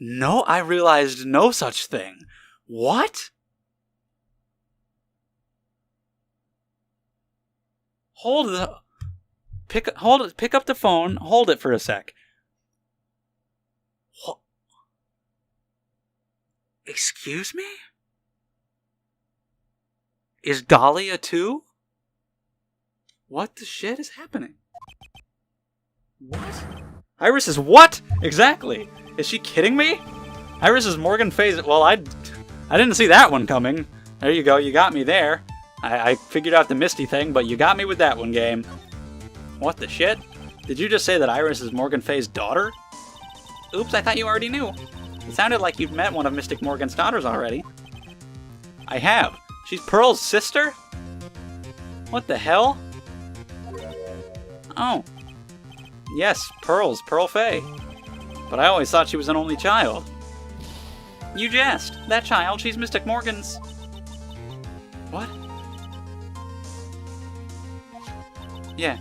No, I realized no such thing. What? Pick up the phone, hold it for a sec. What? Excuse me? Is Dahlia too? What the shit is happening? What? Iris is what? Exactly. Is she kidding me? Iris is Morgan Faye's... Well, I didn't see that one coming. There you go, you got me there. I figured out the Misty thing, but you got me with that one, game. What the shit? Did you just say that Iris is Morgan Faye's daughter? Oops, I thought you already knew. It sounded like you'd met one of Mystic Morgan's daughters already. I have. She's Pearl's sister? What the hell? Oh. Yes, Pearl Faye. But I always thought she was an only child. You jest. That child, she's Mystic Morgan's... What? Yeah.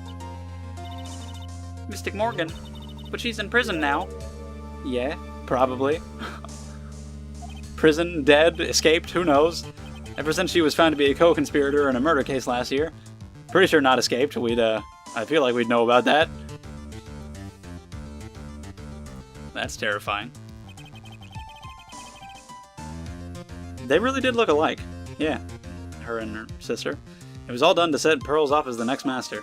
Mystic Morgan. But she's in prison now. Yeah, probably. Prison, dead, escaped, who knows? Ever since she was found to be a co-conspirator in a murder case last year. Pretty sure not escaped. I feel like we'd know about that. That's terrifying. They really did look alike. Yeah, her and her sister. It was all done to set Pearls off as the next master.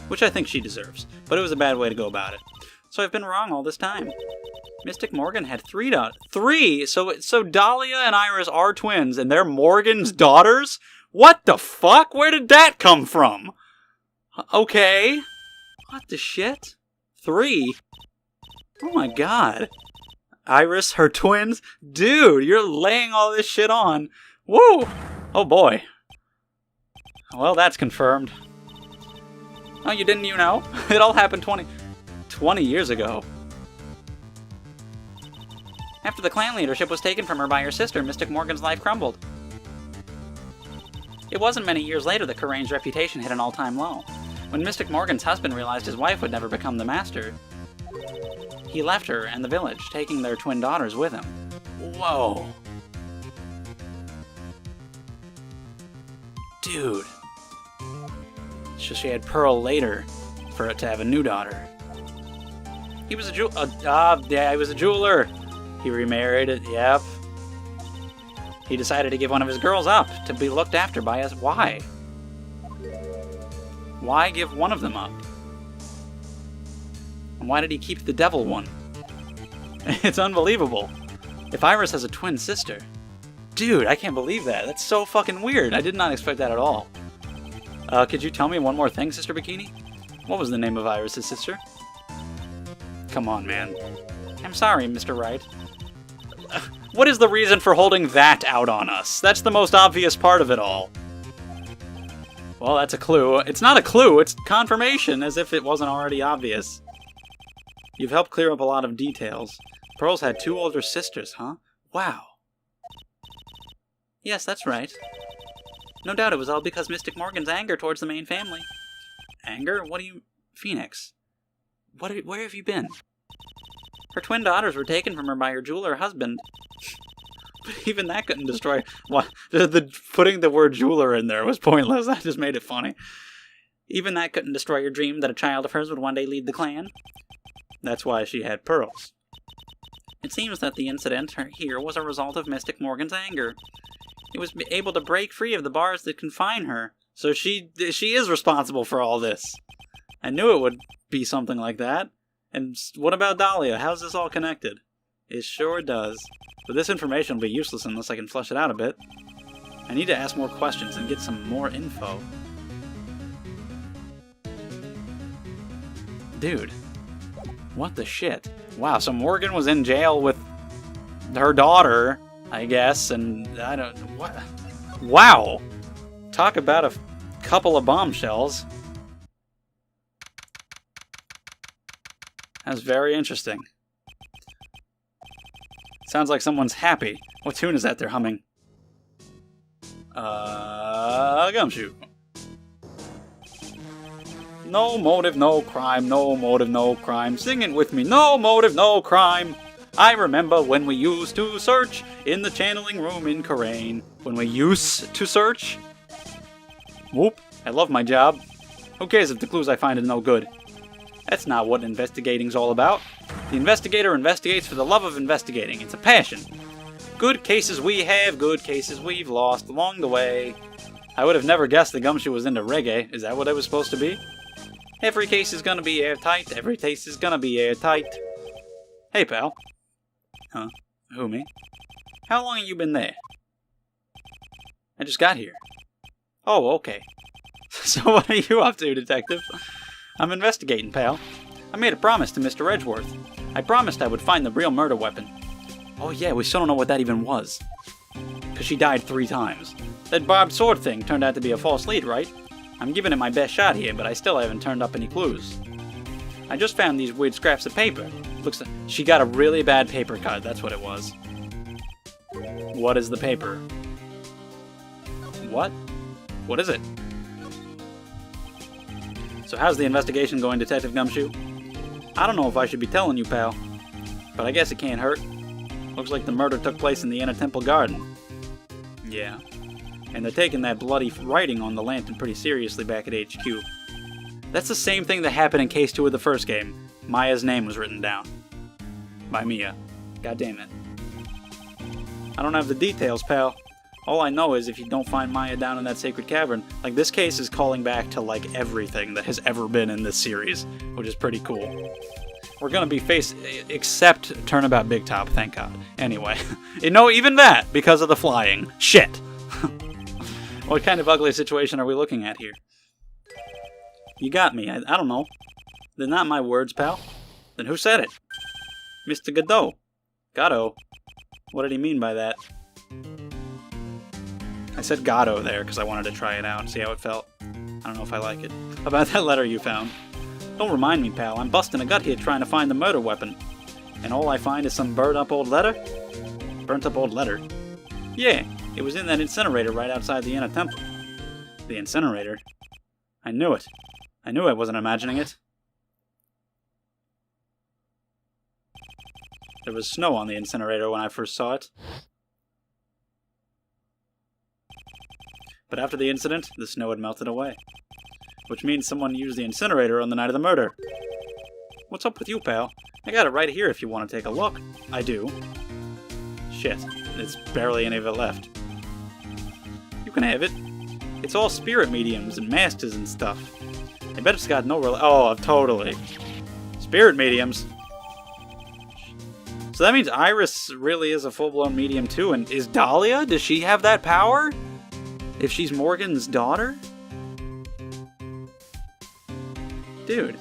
Which I think she deserves, but it was a bad way to go about it. So I've been wrong all this time. Mystic Morgan had 3 daughters. 3? So Dahlia and Iris are twins, and they're Morgan's daughters? What the fuck? Where did that come from? Okay. What the shit? 3? Oh my god. Iris, her twins? Dude, you're laying all this shit on. Woo! Oh boy. Well, that's confirmed. Oh, you didn't, you know? It all happened 20 years ago. After the clan leadership was taken from her by her sister, Mystic Morgan's life crumbled. It wasn't many years later that Karain's reputation hit an all-time low. When Mystic Morgan's husband realized his wife would never become the master, he left her and the village, taking their twin daughters with him. Whoa. Dude. So she had Pearl later for it to have a new daughter. He was a he was a jeweler. He remarried, yep. He decided to give one of his girls up to be looked after by us. Why? Why give one of them up? And why did he keep the devil one? It's unbelievable. If Iris has a twin sister... Dude, I can't believe that. That's so fucking weird. I did not expect that at all. Could you tell me one more thing, Sister Bikini? What was the name of Iris' sister? Come on, man. I'm sorry, Mr. Wright. What is the reason for holding that out on us? That's the most obvious part of it all. Well, that's a clue. It's not a clue, it's confirmation, as if it wasn't already obvious. You've helped clear up a lot of details. Pearl's had 2 older sisters, huh? Wow. Yes, that's right. No doubt it was all because Mystic Morgan's anger towards the main family. Anger? What do you... Phoenix. Where have you been? Her twin daughters were taken from her by her jeweler husband. But even that couldn't destroy... What? Putting the word jeweler in there was pointless. That just made it funny. Even that couldn't destroy your dream that a child of hers would one day lead the clan. That's why she had pearls. It seems that the incident here was a result of Mystic Morgan's anger. It was able to break free of the bars that confine her. So she is responsible for all this. I knew it would be something like that. And what about Dahlia? How's this all connected? It sure does. But this information will be useless unless I can flesh it out a bit. I need to ask more questions and get some more info. Dude. What the shit? Wow, so Morgan was in jail with her daughter, I guess, and I don't... What? Wow! Talk about a couple of bombshells. That's very interesting. Sounds like someone's happy. What tune is that they're humming? Gumshoe. No motive, no crime, no motive, no crime. Sing it with me. No motive, no crime. I remember when we used to search in the channeling room in Karain. When we used to search? Whoop. I love my job. Who cares if the clues I find are no good? That's not what investigating's all about. The investigator investigates for the love of investigating. It's a passion. Good cases we have, good cases we've lost along the way. I would have never guessed that Gumshoe was into reggae. Is that what it was supposed to be? Every case is gonna be airtight. Every case is gonna be airtight. Hey, pal. Huh? Who, me? How long have you been there? I just got here. Oh, okay. So what are you up to, detective? I'm investigating, pal. I made a promise to Mr. Edgeworth. I promised I would find the real murder weapon. Oh yeah, we still don't know what that even was. Because she died 3 times. That barbed sword thing turned out to be a false lead, right? I'm giving it my best shot here, but I still haven't turned up any clues. I just found these weird scraps of paper. Looks like she got a really bad paper cut, that's what it was. What is the paper? What? What is it? So how's the investigation going, Detective Gumshoe? I don't know if I should be telling you, pal. But I guess it can't hurt. Looks like the murder took place in the Inner Temple Garden. Yeah. And they're taking that bloody writing on the lantern pretty seriously back at HQ. That's the same thing that happened in Case 2 of the first game. Maya's name was written down. By Mia. God damn it. I don't have the details, pal. All I know is if you don't find Maya down in that sacred cavern, like this case is calling back to like everything that has ever been in this series, which is pretty cool. We're gonna be faced, except Turnabout Big Top, thank God. Anyway, no, even that, because of the flying. Shit! What kind of ugly situation are we looking at here? You got me, I don't know. They're not my words, pal. Then who said it? Mr. Godot. Godot? What did he mean by that? I said Godot there because I wanted to try it out and see how it felt. I don't know if I like it. About that letter you found. Don't remind me, pal. I'm busting a gut here trying to find the murder weapon. And all I find is some burnt-up old letter? Burnt-up old letter? Yeah, it was in that incinerator right outside the Inner Temple. The incinerator? I knew it. I knew I wasn't imagining it. There was snow on the incinerator when I first saw it. But after the incident, the snow had melted away. Which means someone used the incinerator on the night of the murder. What's up with you, pal? I got it right here if you want to take a look. I do. Shit, there's barely any of it left. You can have it. It's all spirit mediums and masters and stuff. I bet it's got no real... Oh, totally. Spirit mediums? So that means Iris really is a full-blown medium too, and is Dahlia? Does she have that power? If she's Morgan's daughter? Dude.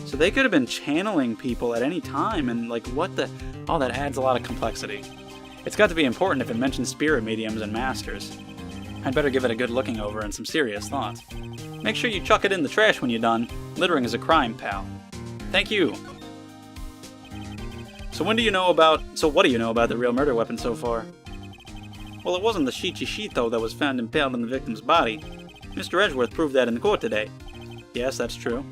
So they could have been channeling people at any time, and like, what the... Oh, that adds a lot of complexity. It's got to be important if it mentions spirit mediums and masters. I'd better give it a good looking over and some serious thought. Make sure you chuck it in the trash when you're done. Littering is a crime, pal. Thank you. So what do you know about the real murder weapon so far? Well, it wasn't the Shichishito that was found impaled in the victim's body. Mr. Edgeworth proved that in the court today. Yes, that's true.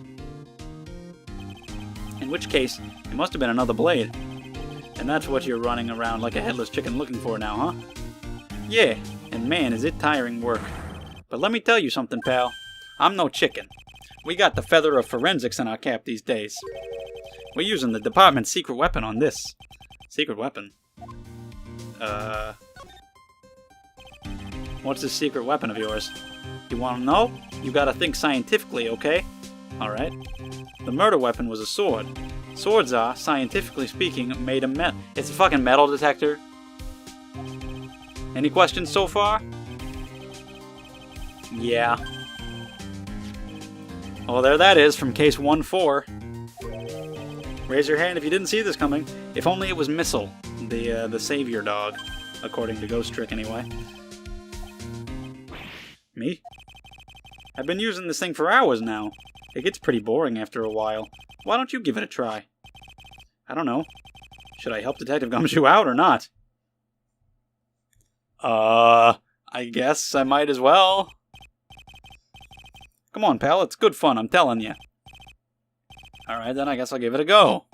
In which case, it must have been another blade. And that's what you're running around like a headless chicken looking for now, huh? Yeah, and man, is it tiring work. But let me tell you something, pal. I'm no chicken. We got the feather of forensics in our cap these days. We're using the department's secret weapon on this. Secret weapon? What's this secret weapon of yours? You want to know? You gotta think scientifically, okay? Alright. The murder weapon was a sword. Swords are, scientifically speaking, made of metal. It's a fucking metal detector. Any questions so far? Yeah. Well, there that is from case 1-4. Raise your hand if you didn't see this coming. If only it was Missile, the savior dog, according to Ghost Trick anyway. Me? I've been using this thing for hours now. It gets pretty boring after a while. Why don't you give it a try? I don't know. Should I help Detective Gumshoe out or not? I guess I might as well. Come on, pal, it's good fun, I'm telling you. Alright, then I guess I'll give it a go.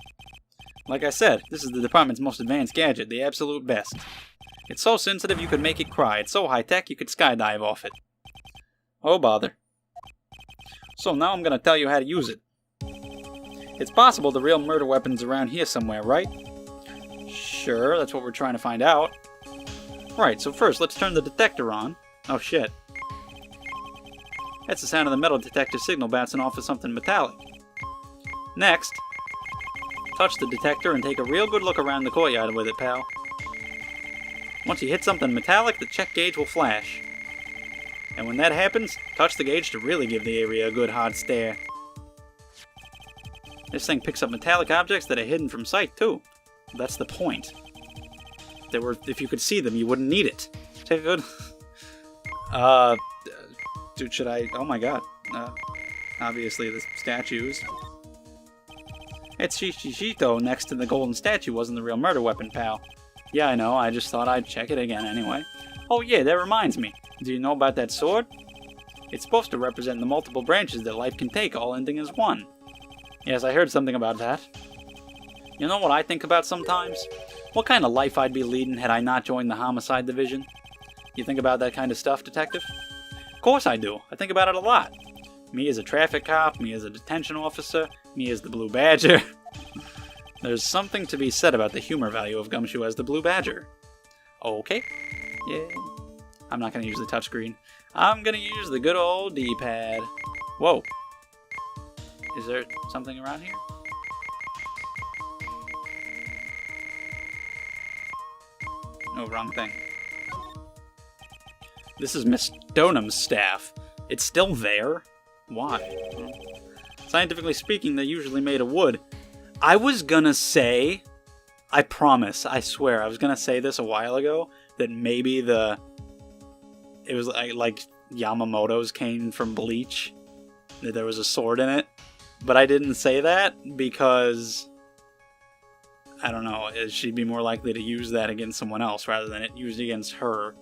Like I said, this is the department's most advanced gadget, the absolute best. It's so sensitive you could make it cry. It's so high-tech you could skydive off it. Oh, bother. So now I'm going to tell you how to use it. It's possible the real murder weapon's around here somewhere, right? Sure, that's what we're trying to find out. Right, so first let's turn the detector on. Oh shit. That's the sound of the metal detector signal bouncing off of something metallic. Next, touch the detector and take a real good look around the courtyard with it, pal. Once you hit something metallic, the check gauge will flash. And when that happens, touch the gauge to really give the area a good hard stare. This thing picks up metallic objects that are hidden from sight, too. That's the point. If you could see them, you wouldn't need it. Take a good... Dude, should I... Oh my god. Obviously the statues. It's Shishito next to the golden statue wasn't the real murder weapon, pal. Yeah, I know, I just thought I'd check it again anyway. Oh yeah, that reminds me. Do you know about that sword? It's supposed to represent the multiple branches that life can take, all ending as one. Yes, I heard something about that. You know what I think about sometimes? What kind of life I'd be leading had I not joined the homicide division? You think about that kind of stuff, detective? Of course I do. I think about it a lot. Me as a traffic cop, me as a detention officer, me as the Blue Badger. There's something to be said about the humor value of Gumshoe as the Blue Badger. Okay. Yeah. I'm not going to use the touchscreen. I'm going to use the good old D-pad. Whoa. Is there something around here? No, wrong thing. This is Miss Stonham's staff. It's still there? Why? Scientifically speaking, they're usually made of wood. I was gonna say, I promise, I swear, I was gonna say this a while ago, that maybe it was like Yamamoto's cane from Bleach, that there was a sword in it, but I didn't say that because, I don't know, she'd be more likely to use that against someone else rather than it used against her,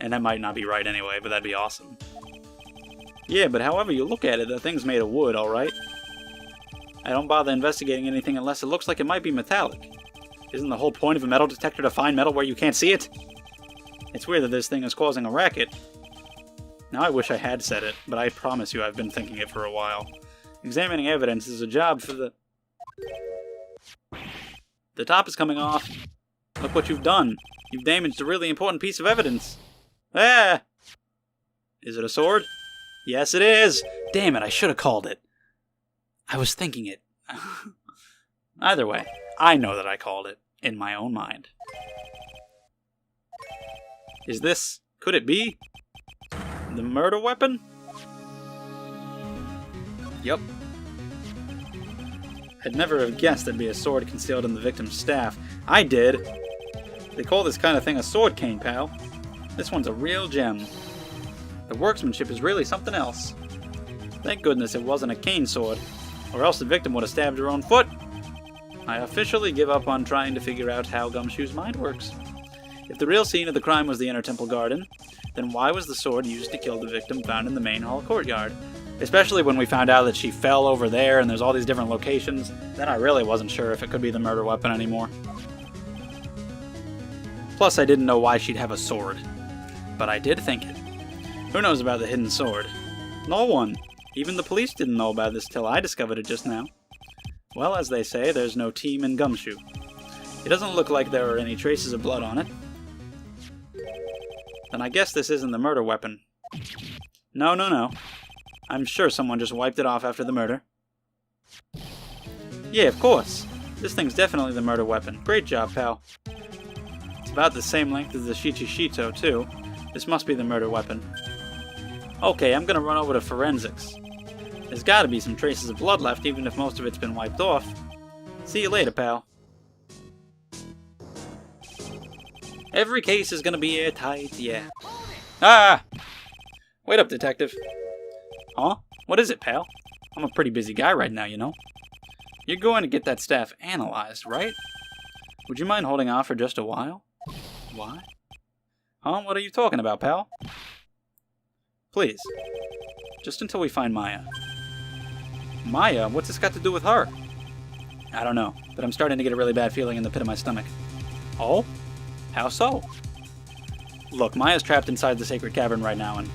and that might not be right anyway, but that'd be awesome. Yeah, but however you look at it, the thing's made of wood, alright? I don't bother investigating anything unless it looks like it might be metallic. Isn't the whole point of a metal detector to find metal where you can't see it? It's weird that this thing is causing a racket. Now I wish I had said it, but I promise you I've been thinking it for a while. Examining evidence is a job for the... The top is coming off. Look what you've done. You've damaged a really important piece of evidence. Ah! Is it a sword? Yes, it is! Damn it, I should have called it. I was thinking it. Either way, I know that I called it, in my own mind. Is this... could it be... the murder weapon? Yup. I'd never have guessed there'd be a sword concealed in the victim's staff. I did! They call this kind of thing a sword cane, pal. This one's a real gem. The workmanship is really something else. Thank goodness it wasn't a cane sword, or else the victim would have stabbed her own foot. I officially give up on trying to figure out how Gumshoe's mind works. If the real scene of the crime was the inner temple garden, then why was the sword used to kill the victim found in the main hall courtyard? Especially when we found out that she fell over there and there's all these different locations, then I really wasn't sure if it could be the murder weapon anymore. Plus, I didn't know why she'd have a sword. But I did think it. Who knows about the hidden sword? No one. Even the police didn't know about this till I discovered it just now. Well, as they say, there's no team in Gumshoe. It doesn't look like there are any traces of blood on it. Then I guess this isn't the murder weapon. No. I'm sure someone just wiped it off after the murder. Yeah, of course. This thing's definitely the murder weapon. Great job, pal. It's about the same length as the Shichishito, too. This must be the murder weapon. Okay, I'm gonna run over to forensics. There's gotta be some traces of blood left, even if most of it's been wiped off. See you later, pal. Every case is gonna be airtight, yeah. Ah! Wait up, detective. Huh? What is it, pal? I'm a pretty busy guy right now, you know. You're going to get that staff analyzed, right? Would you mind holding off for just a while? Why? Huh? What are you talking about, pal? Please. Just until we find Maya. Maya? What's this got to do with her? I don't know, but I'm starting to get a really bad feeling in the pit of my stomach. Oh? How so? Look, Maya's trapped inside the sacred cavern right now, and...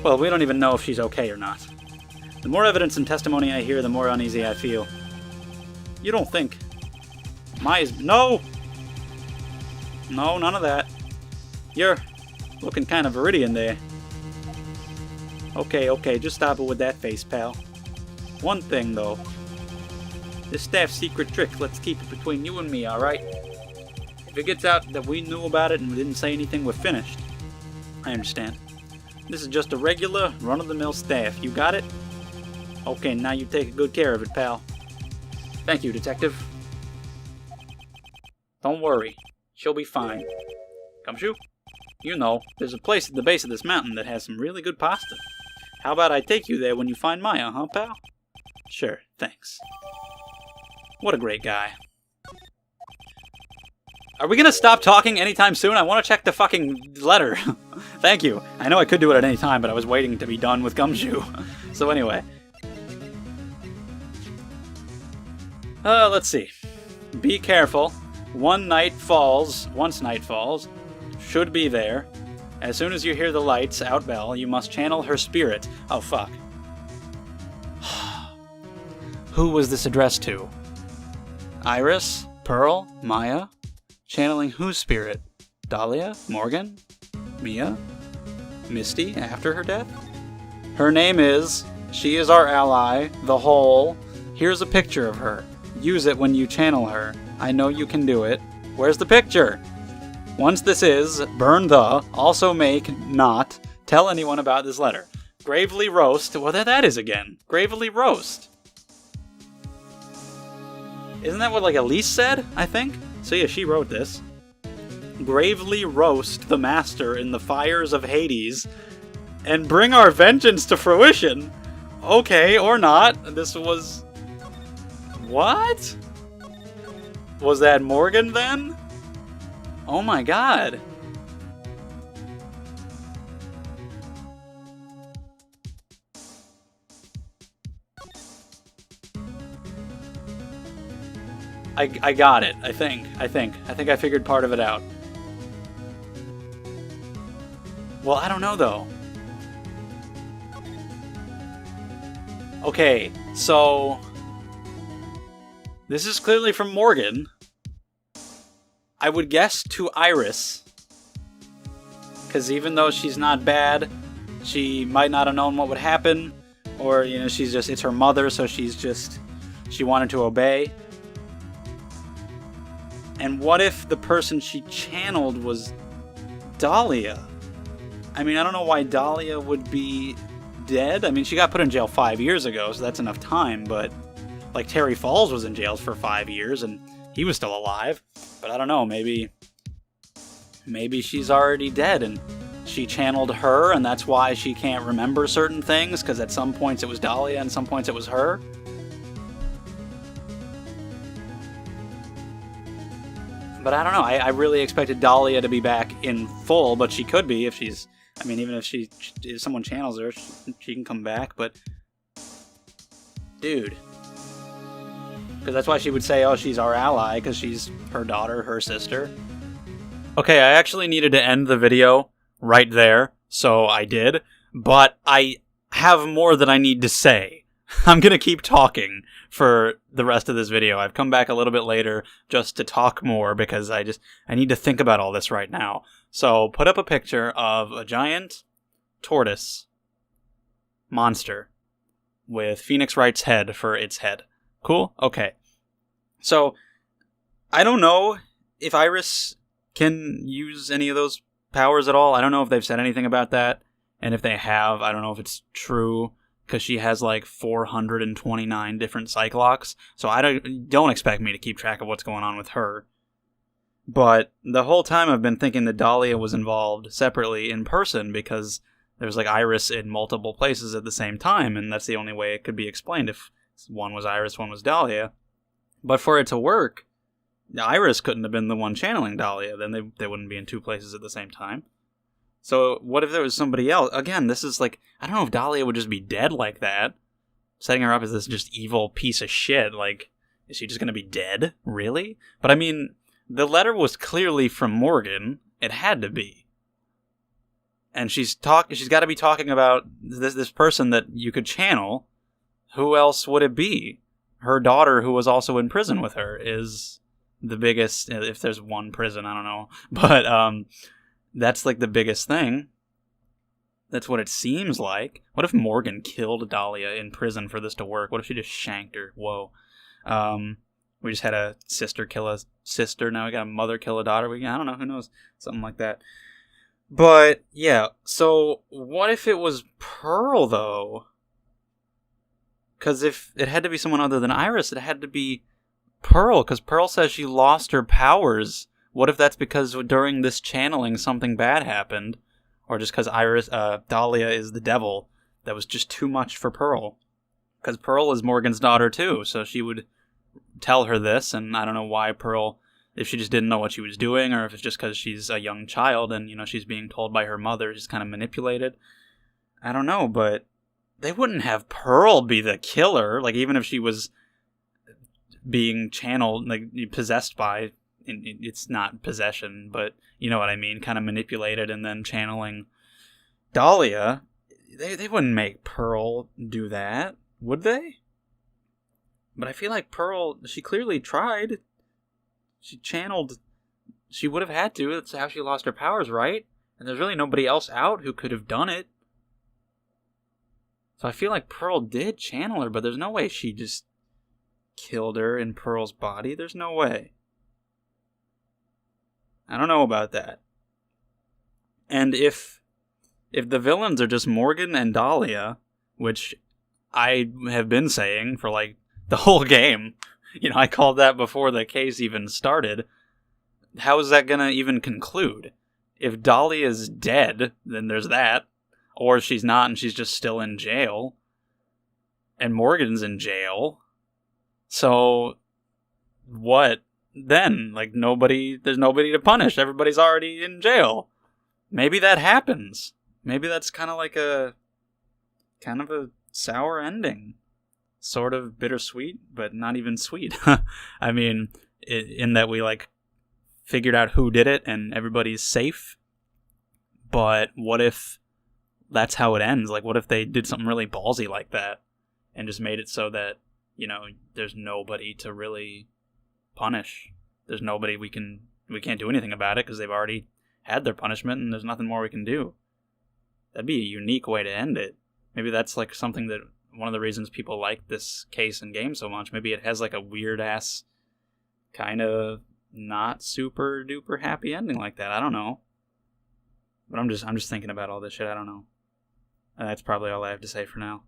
well, we don't even know if she's okay or not. The more evidence and testimony I hear, the more uneasy I feel. You don't think... Maya's... No! No, none of that. You're looking kind of viridian there. Okay, just stop it with that face, pal. One thing, though. This staff's secret trick, let's keep it between you and me, alright? If it gets out that we knew about it and we didn't say anything, we're finished. I understand. This is just a regular, run-of-the-mill staff. You got it? Okay, now you take good care of it, pal. Thank you, Detective. Don't worry. She'll be fine. Gumshoe? You know, there's a place at the base of this mountain that has some really good pasta. How about I take you there when you find Maya, huh, pal? Sure, thanks. What a great guy. Are we gonna stop talking anytime soon? I want to check the fucking letter. Thank you. I know I could do it at any time, but I was waiting to be done with Gumshoe. So anyway. Let's see. Be careful. Once night falls, should be there. As soon as you hear the lights out bell, you must channel her spirit. Oh, fuck. Who was this addressed to? Iris? Pearl? Maya? Channeling whose spirit? Dahlia? Morgan? Mia? Misty after her death? Her name is... She is our ally, the whole. Here's a picture of her. Use it when you channel her. I know you can do it. Where's the picture? Once this is, burn the, also make, not, tell anyone about this letter. Gravely roast, well there that is again. Gravely roast. Isn't that what like Elise said, I think? So yeah, she wrote this. Gravely roast the master in the fires of Hades, and bring our vengeance to fruition. Okay, or not. This was... What? Was that Morgan then? Oh my god. I got it, I think I figured part of it out. Well, I don't know though. Okay, so this is clearly from Morgan. I would guess to Iris, because even though she's not bad, she might not have known what would happen, or, you know, it's her mother, so she wanted to obey. And what if the person she channeled was Dahlia? I mean, I don't know why Dahlia would be dead. I mean, she got put in jail 5 years ago, so that's enough time, but, like, Terry Falls was in jail for 5 years, and he was still alive. But I don't know, maybe she's already dead, and she channeled her, and that's why she can't remember certain things, because at some points it was Dahlia, and some points it was her. But I don't know, I really expected Dahlia to be back in full, but she could be if she's... I mean, even if someone channels her, she can come back, but... Dude. Because that's why she would say, oh, she's our ally, because she's her daughter, her sister. Okay, I actually needed to end the video right there, so I did. But I have more that I need to say. I'm going to keep talking for the rest of this video. I've come back a little bit later just to talk more, because I need to think about all this right now. So, put up a picture of a giant tortoise monster with Phoenix Wright's head for its head. Cool? Okay. So, I don't know if Iris can use any of those powers at all. I don't know if they've said anything about that. And if they have, I don't know if it's true, because she has like 429 different Cyclocks. So I don't expect me to keep track of what's going on with her. But the whole time I've been thinking that Dahlia was involved separately in person, because there's like Iris in multiple places at the same time, and that's the only way it could be explained if one was Iris, one was Dahlia. But for it to work, Iris couldn't have been the one channeling Dahlia, then they wouldn't be in two places at the same time. So what if there was somebody else? Again, this is like, I don't know if Dahlia would just be dead like that. Setting her up as this just evil piece of shit. Like, is she just going to be dead? Really? But I mean, the letter was clearly from Morgan. It had to be. And she's got to be talking about this person that you could channel. Who else would it be? Her daughter, who was also in prison with her, is the biggest, if there's one prison, I don't know. But that's like the biggest thing. That's what it seems like. What if Morgan killed Dahlia in prison for this to work? What if she just shanked her? Whoa. We just had a sister kill a sister. Now we got a mother kill a daughter. I don't know. Who knows? Something like that. But, yeah. So, what if it was Pearl, though? Because if it had to be someone other than Iris, it had to be Pearl. Because Pearl says she lost her powers. What if that's because during this channeling something bad happened? Or just because Dahlia is the devil, that was just too much for Pearl. Because Pearl is Morgan's daughter too, so she would tell her this, and I don't know why Pearl, if she just didn't know what she was doing, or if it's just because she's a young child and, she's being told by her mother, just kind of manipulated. I don't know, but they wouldn't have Pearl be the killer, like even if she was being channeled, like possessed by, it's not possession, but you know what I mean, kind of manipulated and then channeling Dahlia. They wouldn't make Pearl do that, would they? But I feel like Pearl, she clearly tried. She channeled, she would have had to, that's how she lost her powers, right? And there's really nobody else out who could have done it. So I feel like Pearl did channel her, but there's no way she just killed her in Pearl's body. There's no way. I don't know about that. And if the villains are just Morgan and Dahlia, which I have been saying for like the whole game, I called that before the case even started, how is that going to even conclude? If Dahlia's dead, then there's that. Or she's not and she's just still in jail. And Morgan's in jail. So, what then? Like, there's nobody to punish. Everybody's already in jail. Maybe that happens. Maybe that's kind of a sour ending. Sort of bittersweet, but not even sweet. I mean, in that we, figured out who did it and everybody's safe. But what if that's how it ends? Like, what if they did something really ballsy like that and just made it so that, there's nobody to really punish. There's nobody we can't do anything about it because they've already had their punishment and there's nothing more we can do. That'd be a unique way to end it. Maybe that's something that one of the reasons people like this case and game so much. Maybe it has a weird ass kind of not super duper happy ending like that. I don't know. But I'm just thinking about all this shit. I don't know. That's probably all I have to say for now.